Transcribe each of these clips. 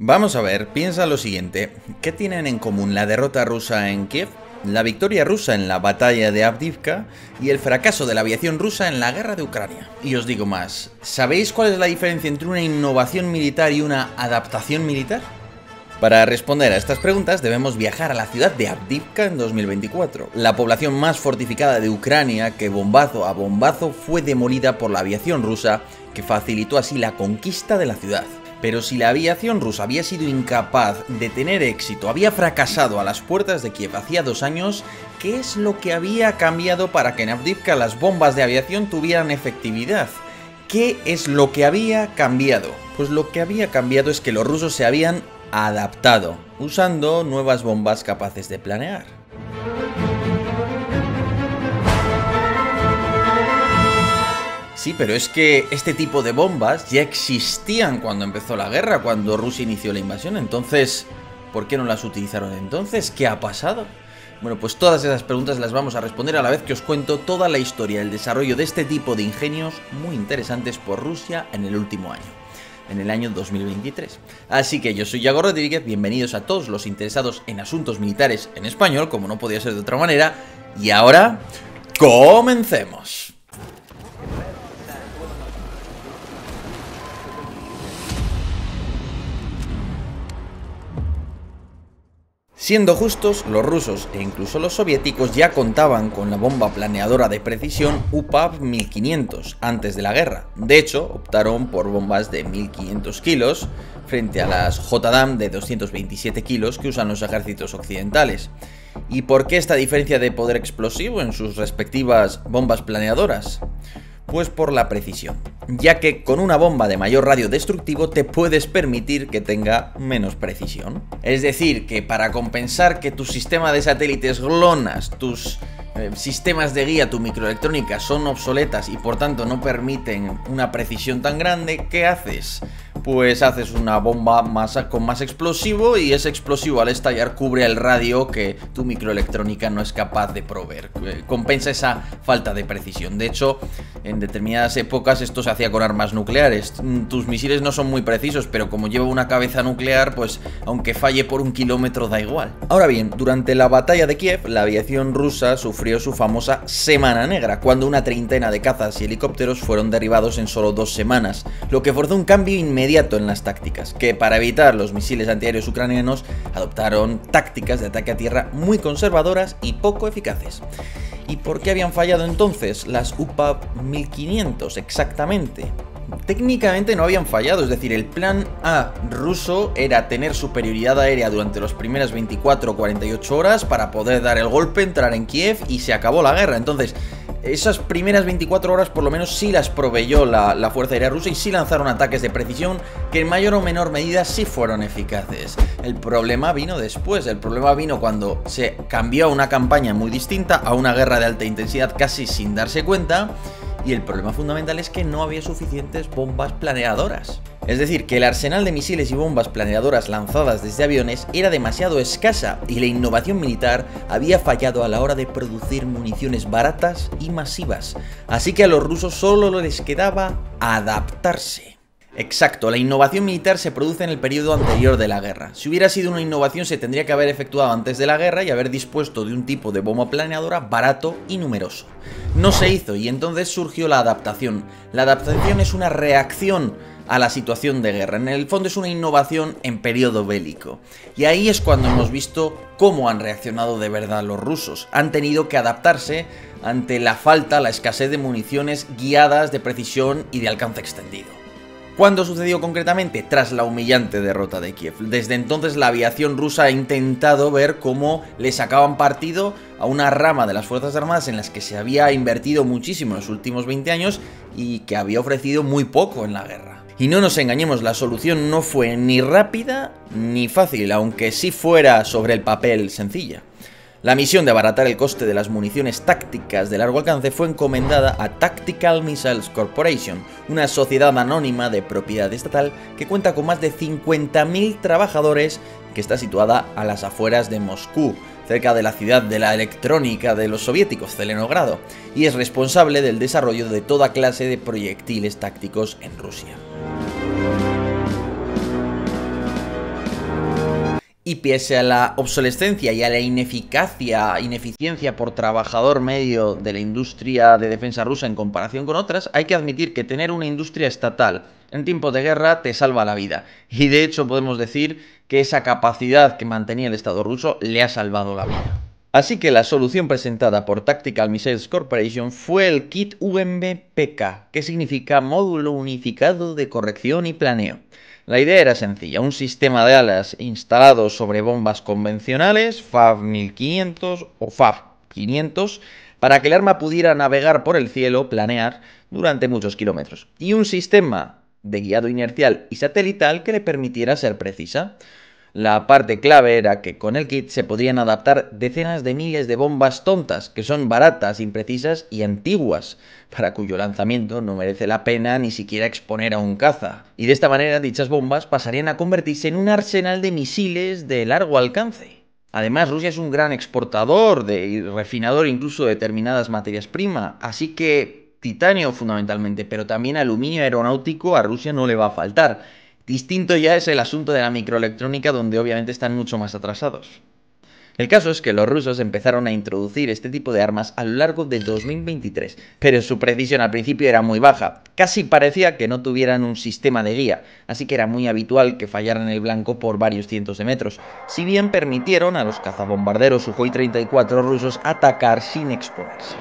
Vamos a ver, piensa lo siguiente. ¿Qué tienen en común la derrota rusa en Kiev, la victoria rusa en la batalla de Avdiivka y el fracaso de la aviación rusa en la guerra de Ucrania? Y os digo más, ¿sabéis cuál es la diferencia entre una innovación militar y una adaptación militar? Para responder a estas preguntas debemos viajar a la ciudad de Avdiivka en 2024, la población más fortificada de Ucrania que bombazo a bombazo fue demolida por la aviación rusa, que facilitó así la conquista de la ciudad. Pero si la aviación rusa había sido incapaz de tener éxito, había fracasado a las puertas de Kiev hacía 2 años, ¿qué es lo que había cambiado para que en Avdiivka las bombas de aviación tuvieran efectividad? ¿Qué es lo que había cambiado? Pues lo que había cambiado es que los rusos se habían adaptado, usando nuevas bombas capaces de planear. Sí, pero es que este tipo de bombas ya existían cuando empezó la guerra, cuando Rusia inició la invasión. Entonces, ¿por qué no las utilizaron entonces? ¿Qué ha pasado? Bueno, pues todas esas preguntas las vamos a responder a la vez que os cuento toda la historia del desarrollo de este tipo de ingenios muy interesantes por Rusia en el último año, en el año 2023. Así que yo soy Yago Rodríguez, bienvenidos a todos los interesados en asuntos militares en español, como no podía ser de otra manera, y ahora, ¡comencemos! Siendo justos, los rusos e incluso los soviéticos ya contaban con la bomba planeadora de precisión UPAV-1500 antes de la guerra. De hecho, optaron por bombas de 1500 kilos frente a las JDAM de 227 kilos que usan los ejércitos occidentales. ¿Y por qué esta diferencia de poder explosivo en sus respectivas bombas planeadoras? Pues por la precisión, ya que con una bomba de mayor radio destructivo te puedes permitir que tenga menos precisión. Es decir, que para compensar que tu sistema de satélites GLONASS, tus sistemas de guía, tu microelectrónica son obsoletas y por tanto no permiten una precisión tan grande, ¿qué haces? Pues haces una bomba con más explosivo y ese explosivo al estallar cubre el radio que tu microelectrónica no es capaz de proveer. Compensa esa falta de precisión. De hecho, en determinadas épocas esto se hacía con armas nucleares. Tus misiles no son muy precisos, pero como lleva una cabeza nuclear, pues aunque falle por 1 kilómetro da igual. Ahora bien, durante la batalla de Kiev, la aviación rusa sufrió su famosa Semana Negra, cuando una treintena de cazas y helicópteros fueron derribados en solo 2 semanas, lo que forzó un cambio inmediato en las tácticas, que para evitar los misiles antiaéreos ucranianos adoptaron tácticas de ataque a tierra muy conservadoras y poco eficaces. ¿Y por qué habían fallado entonces las UPAV-1500 exactamente? Técnicamente no habían fallado, es decir, el plan A ruso era tener superioridad aérea durante las primeras 24 o 48 horas para poder dar el golpe, entrar en Kiev y se acabó la guerra. Entonces, esas primeras 24 horas por lo menos sí las proveyó la Fuerza Aérea Rusa y sí lanzaron ataques de precisión que en mayor o menor medida sí fueron eficaces. El problema vino después, el problema vino cuando se cambió a una campaña muy distinta, a una guerra de alta intensidad casi sin darse cuenta. Y el problema fundamental es que no había suficientes bombas planeadoras. Es decir, que el arsenal de misiles y bombas planeadoras lanzadas desde aviones era demasiado escasa y la innovación militar había fallado a la hora de producir municiones baratas y masivas. Así que a los rusos solo les quedaba adaptarse. Exacto, la innovación militar se produce en el periodo anterior de la guerra. Si hubiera sido una innovación se tendría que haber efectuado antes de la guerra y haber dispuesto de un tipo de bomba planeadora barato y numeroso. No se hizo y entonces surgió la adaptación. La adaptación es una reacción a la situación de guerra. En el fondo es una innovación en periodo bélico. Y ahí es cuando hemos visto cómo han reaccionado de verdad los rusos. Han tenido que adaptarse ante la falta, la escasez de municiones guiadas de precisión y de alcance extendido. ¿Cuándo sucedió concretamente? Tras la humillante derrota de Kiev. Desde entonces la aviación rusa ha intentado ver cómo le sacaban partido a una rama de las Fuerzas Armadas en las que se había invertido muchísimo en los últimos 20 años y que había ofrecido muy poco en la guerra. Y no nos engañemos, la solución no fue ni rápida ni fácil, aunque sí fuera sobre el papel sencilla. La misión de abaratar el coste de las municiones tácticas de largo alcance fue encomendada a Tactical Missiles Corporation, una sociedad anónima de propiedad estatal que cuenta con más de 50.000 trabajadores, que está situada a las afueras de Moscú, cerca de la ciudad de la electrónica de los soviéticos, Zelenogrado, y es responsable del desarrollo de toda clase de proyectiles tácticos en Rusia. Y pese a la obsolescencia y a la ineficiencia por trabajador medio de la industria de defensa rusa en comparación con otras, hay que admitir que tener una industria estatal en tiempos de guerra te salva la vida. Y de hecho podemos decir que esa capacidad que mantenía el Estado ruso le ha salvado la vida. Así que la solución presentada por Tactical Missiles Corporation fue el Kit UMPK, que significa Módulo Unificado de Corrección y Planeo. La idea era sencilla, un sistema de alas instalado sobre bombas convencionales, FAB 1500 o FAB 500, para que el arma pudiera navegar por el cielo, planear, durante muchos kilómetros. Y un sistema de guiado inercial y satelital que le permitiera ser precisa. La parte clave era que con el kit se podrían adaptar decenas de miles de bombas tontas, que son baratas, imprecisas y antiguas, para cuyo lanzamiento no merece la pena ni siquiera exponer a un caza. Y de esta manera dichas bombas pasarían a convertirse en un arsenal de misiles de largo alcance. Además, Rusia es un gran exportador y refinador incluso de determinadas materias primas, así que titanio fundamentalmente, pero también aluminio aeronáutico a Rusia no le va a faltar. Distinto ya es el asunto de la microelectrónica, donde obviamente están mucho más atrasados. El caso es que los rusos empezaron a introducir este tipo de armas a lo largo de 2023, pero su precisión al principio era muy baja, casi parecía que no tuvieran un sistema de guía, así que era muy habitual que fallaran el blanco por varios cientos de metros, si bien permitieron a los cazabombarderos Sukhoi 34 rusos atacar sin exponerse.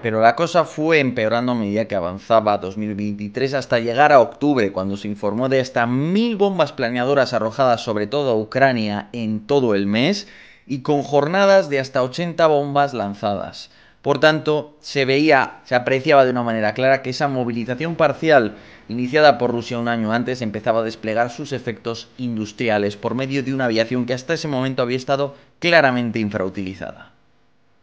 Pero la cosa fue empeorando a medida que avanzaba 2023 hasta llegar a octubre, cuando se informó de hasta 1000 bombas planeadoras arrojadas sobre toda Ucrania en todo el mes y con jornadas de hasta 80 bombas lanzadas. Por tanto, se apreciaba de una manera clara que esa movilización parcial iniciada por Rusia un año antes empezaba a desplegar sus efectos industriales por medio de una aviación que hasta ese momento había estado claramente infrautilizada.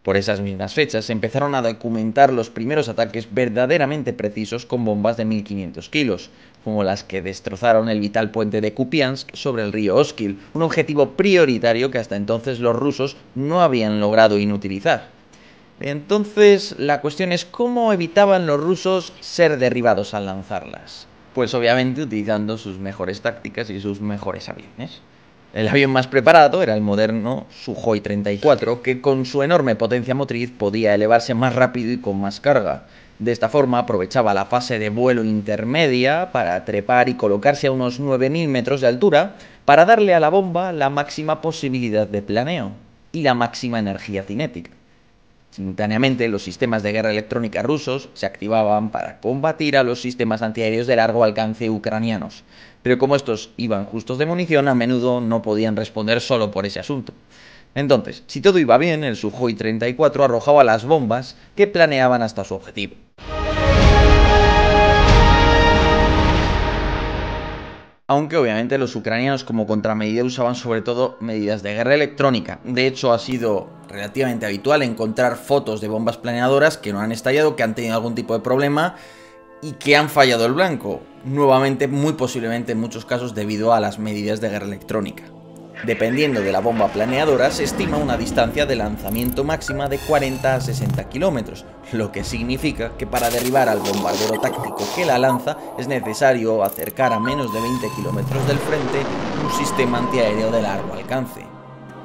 Por esas mismas fechas se empezaron a documentar los primeros ataques verdaderamente precisos con bombas de 1500 kilos, como las que destrozaron el vital puente de Kupiansk sobre el río Oskil, un objetivo prioritario que hasta entonces los rusos no habían logrado inutilizar. Entonces, la cuestión es cómo evitaban los rusos ser derribados al lanzarlas. Pues obviamente utilizando sus mejores tácticas y sus mejores aviones. El avión más preparado era el moderno Sukhoi 34, que con su enorme potencia motriz podía elevarse más rápido y con más carga. De esta forma aprovechaba la fase de vuelo intermedia para trepar y colocarse a unos 9000 metros de altura para darle a la bomba la máxima posibilidad de planeo y la máxima energía cinética. Simultáneamente, los sistemas de guerra electrónica rusos se activaban para combatir a los sistemas antiaéreos de largo alcance ucranianos, pero como estos iban justos de munición, a menudo no podían responder solo por ese asunto. Entonces, si todo iba bien, el Sukhoi 34 arrojaba las bombas que planeaban hasta su objetivo. Aunque obviamente los ucranianos como contramedida usaban sobre todo medidas de guerra electrónica. De hecho, ha sido relativamente habitual encontrar fotos de bombas planeadoras que no han estallado, que han tenido algún tipo de problema y que han fallado el blanco. Nuevamente, muy posiblemente en muchos casos debido a las medidas de guerra electrónica. Dependiendo de la bomba planeadora, se estima una distancia de lanzamiento máxima de 40 a 60 kilómetros, lo que significa que para derribar al bombardero táctico que la lanza es necesario acercar a menos de 20 kilómetros del frente un sistema antiaéreo de largo alcance.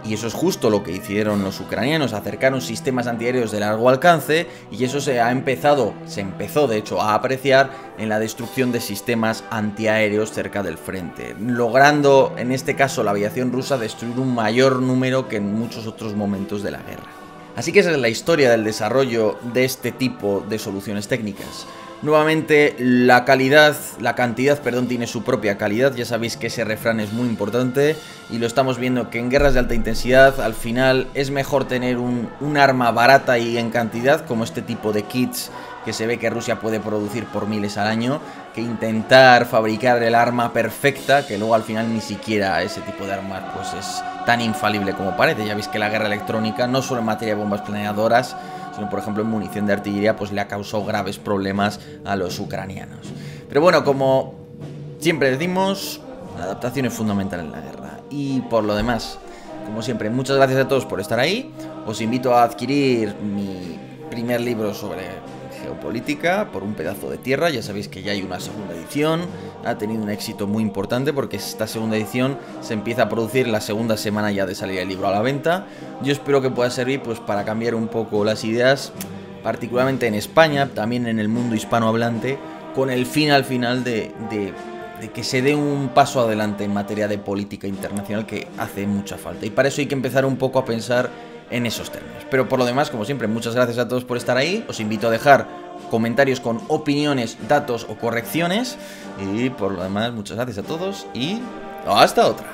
Y eso es justo lo que hicieron los ucranianos, acercaron sistemas antiaéreos de largo alcance, y eso se empezó de hecho a apreciar en la destrucción de sistemas antiaéreos cerca del frente, logrando en este caso la aviación rusa destruir un mayor número que en muchos otros momentos de la guerra. Así que esa es la historia del desarrollo de este tipo de soluciones técnicas. Nuevamente, la cantidad tiene su propia calidad. Ya sabéis que ese refrán es muy importante y lo estamos viendo que en guerras de alta intensidad al final es mejor tener un arma barata y en cantidad, como este tipo de kits que se ve que Rusia puede producir por miles al año, que intentar fabricar el arma perfecta, que luego al final ni siquiera ese tipo de armas pues es tan infalible como parece. Ya veis que la guerra electrónica, no solo en materia de bombas planeadoras, sino por ejemplo en munición de artillería, pues le ha causado graves problemas a los ucranianos. Pero bueno, como siempre decimos, la adaptación es fundamental en la guerra. Y por lo demás, como siempre, muchas gracias a todos por estar ahí. Os invito a adquirir mi primer libro sobre geopolítica por un pedazo de tierra. Ya sabéis que ya hay una segunda edición ha tenido un éxito muy importante porque esta segunda edición se empieza a producir la segunda semana ya de salir el libro a la venta. Yo espero que pueda servir pues para cambiar un poco las ideas, particularmente en España, también en el mundo hispanohablante, con el fin al final de que se dé un paso adelante en materia de política internacional que hace mucha falta. Y para eso hay que empezar un poco a pensar en esos términos. Pero por lo demás, como siempre, muchas gracias a todos por estar ahí. Os invito a dejar comentarios con opiniones, datos o correcciones. Y por lo demás, muchas gracias a todos y hasta otra.